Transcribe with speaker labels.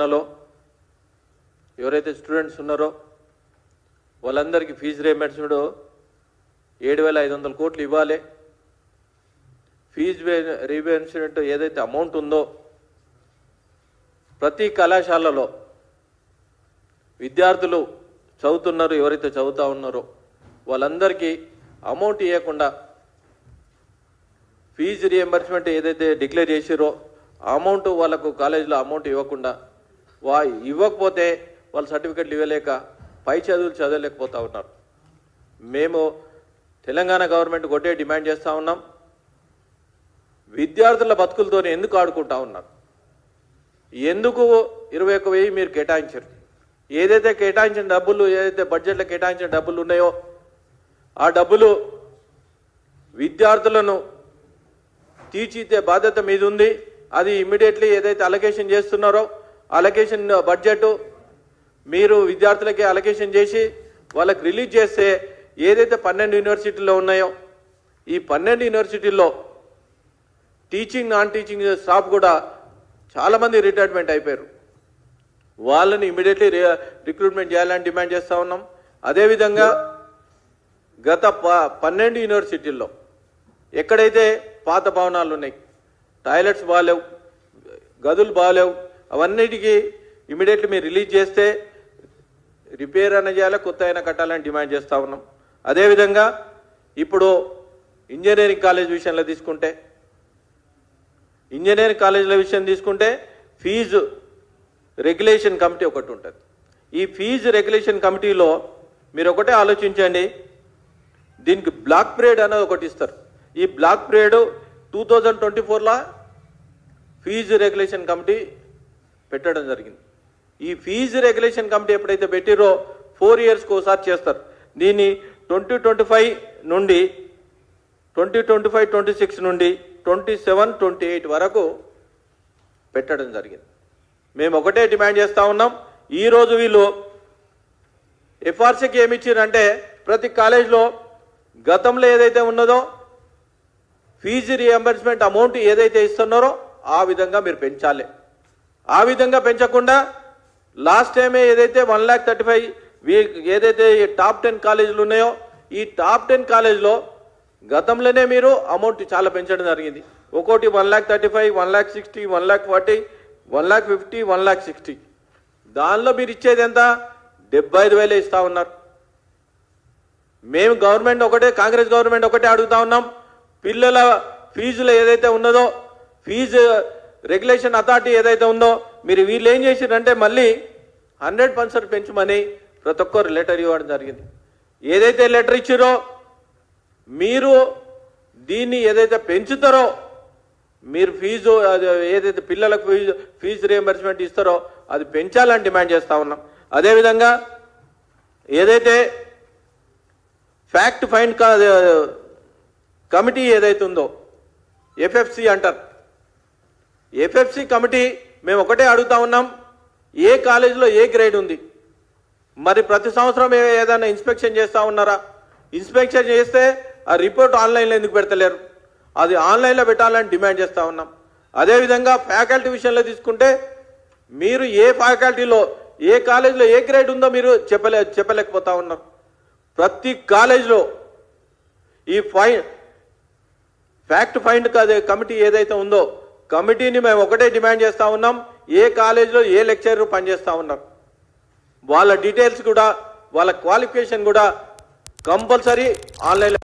Speaker 1: నవరత్నలో ఎవరైతే స్టూడెంట్స్ ఉన్నారో వాళ్ళందరికీ ఫీజు రీయింబర్స్మెంట్ 7,500 కోట్లు ఇవ్వాలి. ఫీజు రీయింబర్స్మెంట్ ఏదైతే అమౌంట్ ఉందో ప్రతి కళాశాలలో విద్యార్థులు చదువుతున్నారు, ఎవరైతే చదువుతూ ఉన్నారో వాళ్ళందరికీ అమౌంట్ ఇవ్వకుండా ఫీజు రీయింబర్స్మెంట్ ఏదైతే డిక్లేర్ చేసిరో అమౌంట్ వాళ్ళకు కాలేజీలో అమౌంట్ ఇవ్వకుండా ఇవ్వకపోతే వాళ్ళు సర్టిఫికెట్లు ఇవ్వలేక పై చదువులు చదవలేకపోతూ ఉన్నారు. మేము తెలంగాణ గవర్నమెంట్ ఒకటే డిమాండ్ చేస్తూ ఉన్నాం, విద్యార్థుల బతుకులతో ఎందుకు ఆడుకుంటా ఉన్నారు? ఎందుకు 21,000 మీరు కేటాయించారు? ఏదైతే కేటాయించిన డబ్బులు, ఏదైతే బడ్జెట్లో కేటాయించిన డబ్బులు ఉన్నాయో ఆ డబ్బులు విద్యార్థులను తీర్చిదే బాధ్యత మీద ఉంది. అది ఇమ్మీడియట్లీ ఏదైతే అలొకేషన్ చేస్తున్నారో అలొకేషన్ బడ్జెట్ మీరు విద్యార్థులకి అలొకేషన్ చేసి వాళ్ళకి రిలీజ్ చేస్తే ఏదైతే 12 యూనివర్సిటీల్లో ఉన్నాయో ఈ 12 యూనివర్సిటీల్లో టీచింగ్ నాన్ టీచింగ్ స్టాఫ్ కూడా చాలామంది రిటైర్మెంట్ అయిపోయారు. వాళ్ళని ఇమ్మీడియట్లీ రిక్రూట్మెంట్ చేయాలని డిమాండ్ చేస్తూ ఉన్నాం. అదేవిధంగా గత 12 యూనివర్సిటీల్లో ఎక్కడైతే పాత భవనాలు ఉన్నాయి, టాయిలెట్స్ బాగాలేవు, గదులు బాగాలేవు, అవన్నిటికీ ఇమ్మీడియట్లీ మీరు రిలీజ్ చేస్తే రిపేర్ అయినా చేయాలి, కొత్త అయినా కట్టాలని డిమాండ్ చేస్తూ ఉన్నాం. అదేవిధంగా ఇప్పుడు ఇంజనీరింగ్ కాలేజ్ విషయంలో తీసుకుంటే ఫీజు రెగ్యులేషన్ కమిటీ ఒకటి ఉంటుంది. ఈ ఫీజు రెగ్యులేషన్ కమిటీలో మీరు ఒకటే ఆలోచించండి, దీనికి బ్లాక్ పీరియడ్ అనేది ఒకటి ఇస్తారు. ఈ బ్లాక్ పీరియడ్ 2024లో ఫీజు రెగ్యులేషన్ కమిటీ పెట్టడం జరిగింది. ఈ ఫీజు రెగ్యులేషన్ కమిటీ ఎప్పుడైతే పెట్టిరో 4 ఇయర్స్కి ఒకసారి చేస్తారు. దీన్ని 2025 నుండి 2025-26 నుండి 27-28 వరకు పెట్టడం జరిగింది. మేము ఒకటే డిమాండ్ చేస్తూ ఉన్నాం, ఈరోజు వీళ్ళు ఎఫ్ఆర్సీకి ఏమి ఇచ్చారంటే ప్రతి కాలేజ్లో గతంలో ఏదైతే ఉన్నదో ఫీజు రీయింబర్స్మెంట్ అమౌంట్ ఏదైతే ఇస్తున్నారో ఆ విధంగా మీరు పెంచాలి. ఆ విధంగా పెంచకుండా లాస్ట్ టైమే ఏదైతే 1,35,000 ఏదైతే టాప్ 10 కాలేజీలు ఉన్నాయో ఈ టాప్ 10 కాలేజీలో గతంలోనే మీరు అమౌంట్ చాలా పెంచడం జరిగింది. ఒక్కోటి 1,35,000, 1,60,000, 1,40,000, 1,50,000, 1,60,000. దానిలో మీరు ఇచ్చేది ఎంత? 75,000 ఇస్తా ఉన్నారు. మేము గవర్నమెంట్ ఒకటే, కాంగ్రెస్ గవర్నమెంట్ ఒకటే అడుగుతా ఉన్నాం, పిల్లల ఫీజులో ఏదైతే ఉన్నదో ఫీజు రెగ్యులేషన్ అథారిటీ ఏదైతే ఉందో మీరు వీళ్ళు ఏం చేసిరంటే మళ్ళీ 100% పెంచమని ప్రతి ఒక్కరు లెటర్ ఇవ్వడం జరిగింది. ఏదైతే లెటర్ ఇచ్చారో మీరు దీన్ని ఏదైతే పెంచుతారో మీరు ఫీజు ఏదైతే పిల్లలకు ఫీజు రీయింబర్స్మెంట్ ఇస్తారో అది పెంచాలని డిమాండ్ చేస్తూ ఉన్నాం. అదేవిధంగా ఏదైతే ఫ్యాక్ట్ ఫైండ్ కమిటీ ఏదైతే ఉందో ఎఫ్ఎఫ్సి అంటారు, ఎఫ్ఎఫ్సి కమిటీ మేము ఒకటే అడుగుతా ఉన్నాం, ఏ కాలేజీలో ఏ గ్రేడ్ ఉంది? మరి ప్రతి సంవత్సరం ఏదైనా ఇన్స్పెక్షన్ చేస్తూ ఉన్నారా? ఇన్స్పెక్షన్ చేస్తే ఆ రిపోర్ట్ ఆన్లైన్లో ఎందుకు పెడతలేరు? అది ఆన్లైన్లో పెట్టాలని డిమాండ్ చేస్తూ ఉన్నాం. అదేవిధంగా ఫ్యాకల్టీ విషయంలో తీసుకుంటే మీరు ఏ ఫ్యాకల్టీలో ఏ కాలేజీలో ఏ గ్రేడ్ ఉందో మీరు చెప్పలేకపోతా ఉన్నారు. ప్రతి కాలేజీలో ఈ ఫ్యాక్ట్ ఫైండ్ కమిటీ ఏదైతే ఉందో కమిటీని మేము ఒకటే డిమాండ్ చేస్తూ ఉన్నాం, ఏ కాలేజీలో ఏ లెక్చరర్ పనిచేస్తూ ఉన్నారు వాళ్ళ డీటెయిల్స్ కూడా వాళ్ళ క్వాలిఫికేషన్ కూడా కంపల్సరీ ఆన్లైన్లో